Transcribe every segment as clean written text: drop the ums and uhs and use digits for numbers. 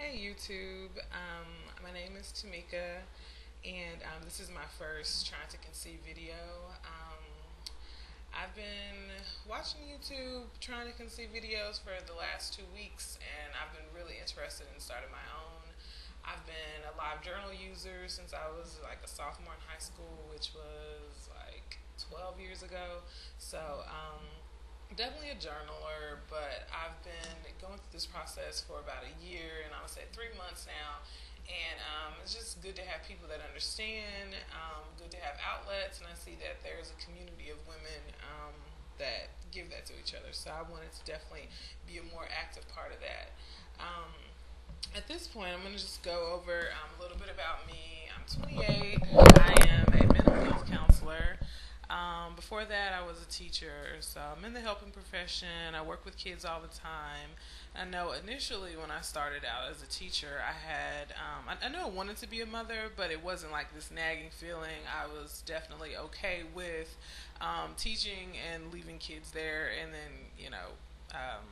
Hey YouTube, my name is Tamika, and this is my first trying to conceive video. I've been watching YouTube trying to conceive videos for the last 2 weeks, and I've been really interested in starting my own. I've been a live journal user since I was like a sophomore in high school, which was like 12 years ago. So, definitely a journaler, but I've been going through this process for about a year, and I would say 3 months now. And it's just good to have people that understand, good to have outlets, and I see that there's a community of women that give that to each other. So I wanted to definitely be a more active part of that. Um, at this point, I'm going to just go over a little bit about me. I'm 28. I am a mental health counselor. Before that, I was a teacher, so I'm in the helping profession. I work with kids all the time. I know initially when I started out as a teacher, I know I wanted to be a mother, but it wasn't like this nagging feeling. I was definitely okay with teaching and leaving kids there, and then um,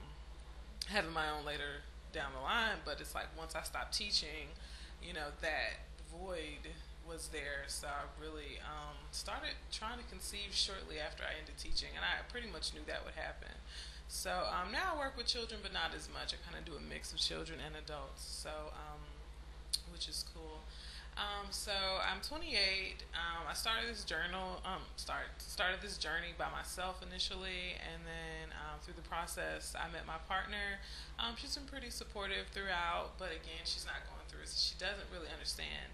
having my own later down the line. But it's like once I stopped teaching, that void was there. So I really started trying to conceive shortly after I ended teaching, and I pretty much knew that would happen. So now I work with children, but not as much. I kind of do a mix of children and adults, which is cool. So I'm 28. I started this started this journey by myself initially, and then through the process, I met my partner. She's been pretty supportive throughout, but again, she's not going through it, so she doesn't really understand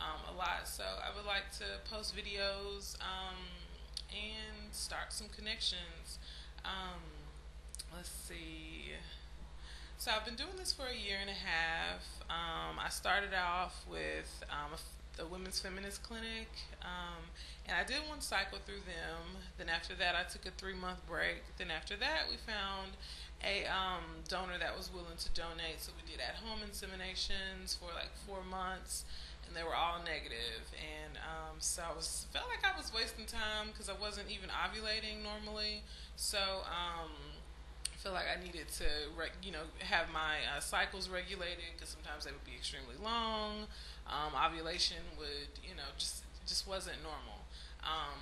a lot. So I would like to post videos and start some connections. Um, let's see. So I've been doing this for a year and a half. I started off with the Women's Feminist Clinic, and I did one cycle through them. Then after that, I took a 3 month break. Then after that, we found a donor that was willing to donate. So we did at-home inseminations for like 4 months, and they were all negative. And so felt like I was wasting time because I wasn't even ovulating normally. So I feel like I needed to, have my cycles regulated because sometimes they would be extremely long. Ovulation would, just wasn't normal. Um,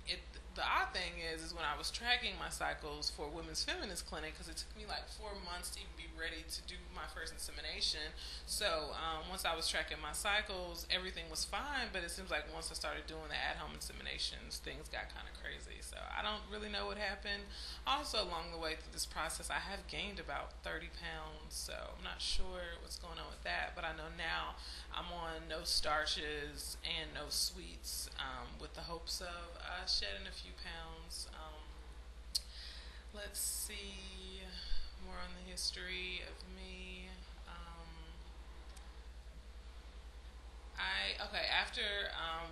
it the odd thing is when I was tracking my cycles for Women's Feminist Clinic, because it took me like 4 months to even be ready to do my first insemination. So once I was tracking my cycles, everything was fine. But it seems like once I started doing the at-home inseminations, things got kind of crazy. So I don't really know what happened. Also, along the way through this process, I have gained about 30 pounds. So I'm not sure what's going on with that. But I know now I'm on no starches and no sweets, with the hopes of shedding a few pounds. Let's see more on the history of me. After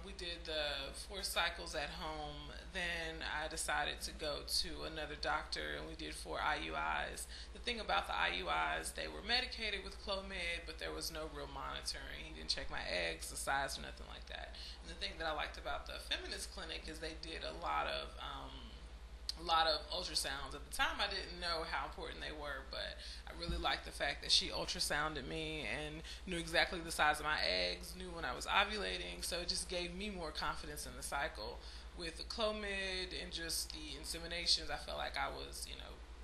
we did the 4 cycles at home, then I decided to go to another doctor, and we did 4 IUIs. The thing about the IUIs, they were medicated with Clomid, but there was no real monitoring. He didn't check my eggs, the size, or nothing like that. And the thing that I liked about the feminist clinic is they did a lot of ultrasounds. At the time, I didn't know how important they were, but I really liked the fact that she ultrasounded me and knew exactly the size of my eggs, knew when I was ovulating, so it just gave me more confidence in the cycle. With the Clomid and just the inseminations, I felt like I was,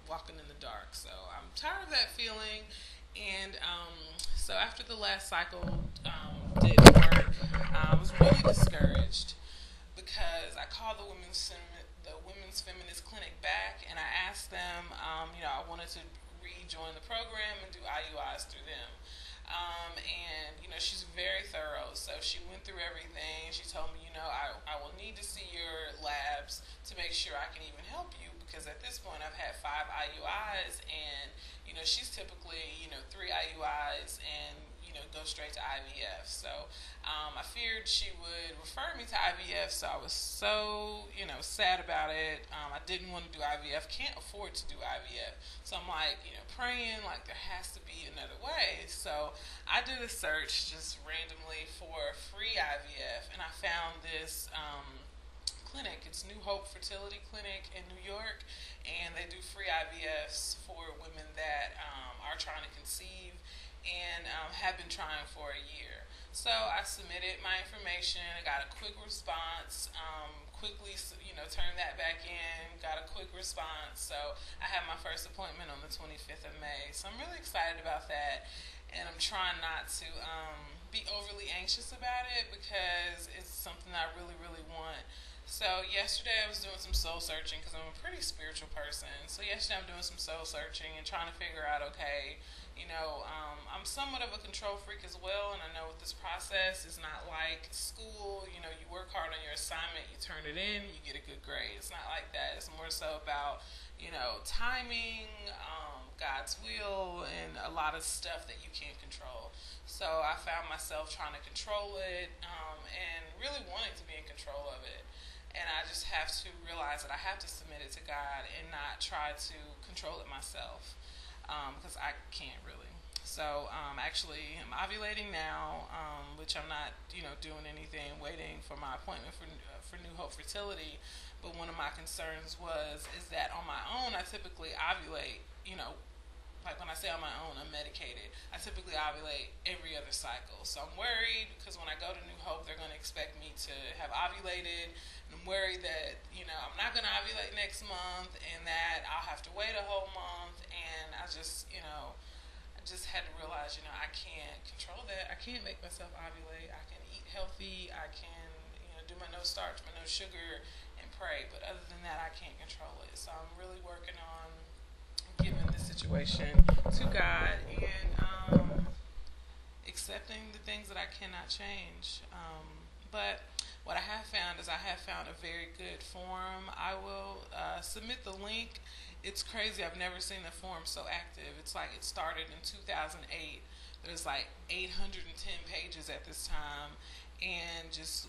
walking in the dark. So I'm tired of that feeling. And so after the last cycle didn't work, I was really discouraged because I called the women's feminist clinic back, and I asked them, I wanted to rejoin the program and do IUIs through them. And she's very thorough, so she went through everything. She told me, I will need to see your labs to make sure I can even help you, because at this point I've had 5 IUIs, and she's typically 3 IUIs and go straight to IVF. So I feared she would refer me to IVF, so I was so sad about it. I didn't want to do IVF, can't afford to do IVF, so I'm like praying like there has to be another way. So I did a search just randomly for free IVF, and I found this clinic. It's New Hope Fertility Clinic in New York, and they do free IVFs for women that are trying to conceive. and have been trying for a year. So I submitted my information. I got a quick response. Quickly, turned that back in. Got a quick response. So I had my first appointment on the 25th of May. So I'm really excited about that, and I'm trying not to be overly anxious about it because it's something I really, really want. So yesterday I was doing some soul searching because I'm a pretty spiritual person. So yesterday I'm doing some soul searching and trying to figure out, okay, I'm somewhat of a control freak as well, and I know with this process, it's not like school. You work hard on your assignment, you turn it in, you get a good grade. It's not like that. It's more so about, timing, God's will, and a lot of stuff that you can't control. So I found myself trying to control it, and really wanting to be in control of it. And I just have to realize that I have to submit it to God and not try to control it myself, because I can't really. So actually, I'm ovulating now, which I'm not, doing anything, waiting for my appointment for New Hope Fertility. But one of my concerns is that on my own, I typically ovulate, like when I say on my own, I'm medicated. I typically ovulate every other cycle. So I'm worried because when I go to New Hope, they're going to expect me to have ovulated. And I'm worried that, I'm not going to ovulate next month and that I'll have to wait a whole month. And I just had to realize, I can't control that. I can't make myself ovulate. I can eat healthy. I can, do my no starch, my no sugar, and pray. But other than that, I can't control it. So I'm really working on giving this situation to God and accepting the things that I cannot change. But what I have found is I have found a very good forum. I will submit the link. It's crazy. I've never seen the forum so active. It's like it started in 2008. There's like 810 pages at this time. And just,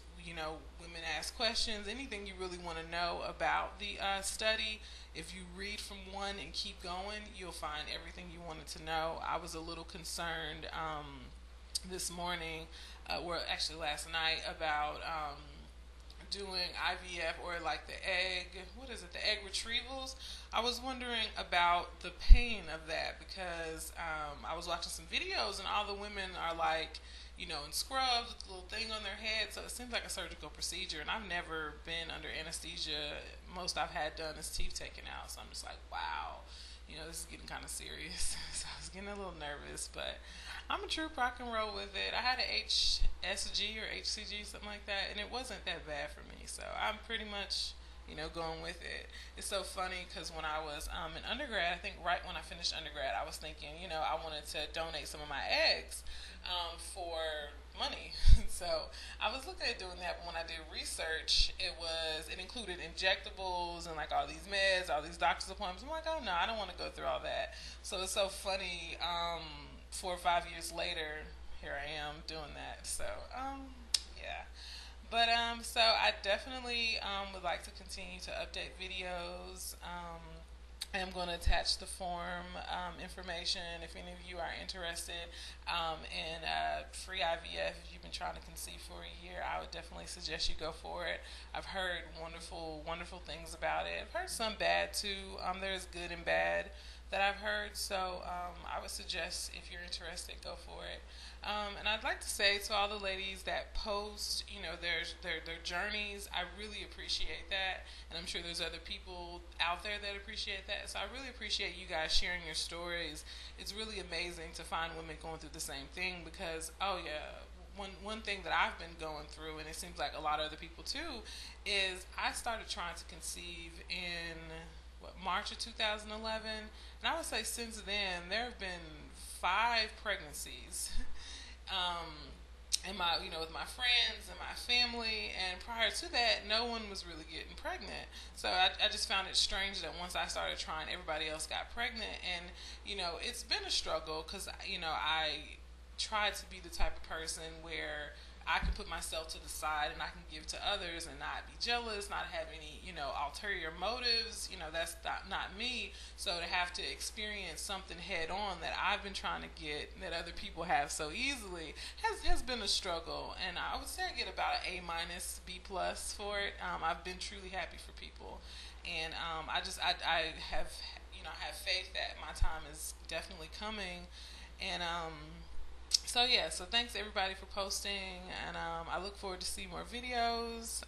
women ask questions, anything you really want to know about the study. If you read from one and keep going, you'll find everything you wanted to know. I was a little concerned this morning, actually last night, about doing IVF or like the egg retrievals. I was wondering about the pain of that because I was watching some videos and all the women are like, in scrubs with a little thing on their head. So it seems like a surgical procedure, and I've never been under anesthesia. Most I've had done is teeth taken out. So I'm just like, wow, this is getting kind of serious. So I was getting a little nervous, but I'm a trooper. I can roll with it. I had a HSG or HCG, something like that, and it wasn't that bad for me. So I'm pretty much, going with it. It's so funny because when I was in undergrad, I think right when I finished undergrad, I was thinking, I wanted to donate some of my eggs for money. So I was looking at doing that, but when I did research, it included injectables and like all these meds, all these doctor's appointments. I'm like, oh no, I don't want to go through all that. So it's so funny. 4 or 5 years later, here I am doing that. So yeah. But so I definitely would like to continue to update videos. I am going to attach the form information if any of you are interested in free IVF. If you've been trying to conceive for a year, I would definitely suggest you go for it. I've heard wonderful, wonderful things about it. I've heard some bad too. There's good and bad that I've heard. So I would suggest if you're interested, go for it. And I'd like to say to all the ladies that post, their journeys, I really appreciate that, and I'm sure there's other people out there that appreciate that. So I really appreciate you guys sharing your stories. It's really amazing to find women going through the same thing because, one thing that I've been going through, and it seems like a lot of other people too, is I started trying to conceive in March of 2011, and I would say since then there have been 5 pregnancies. And with my friends and my family, and prior to that, no one was really getting pregnant. So I just found it strange that once I started trying, everybody else got pregnant, and it's been a struggle because I try to be the type of person where I can put myself to the side and I can give to others and not be jealous, not have any, ulterior motives. That's not me. So to have to experience something head on that I've been trying to get that other people have so easily has been a struggle. And I would say I get about an A-, B+ for it. I've been truly happy for people. And I have faith that my time is definitely coming. And So yeah, so thanks everybody for posting, and I look forward to see more videos.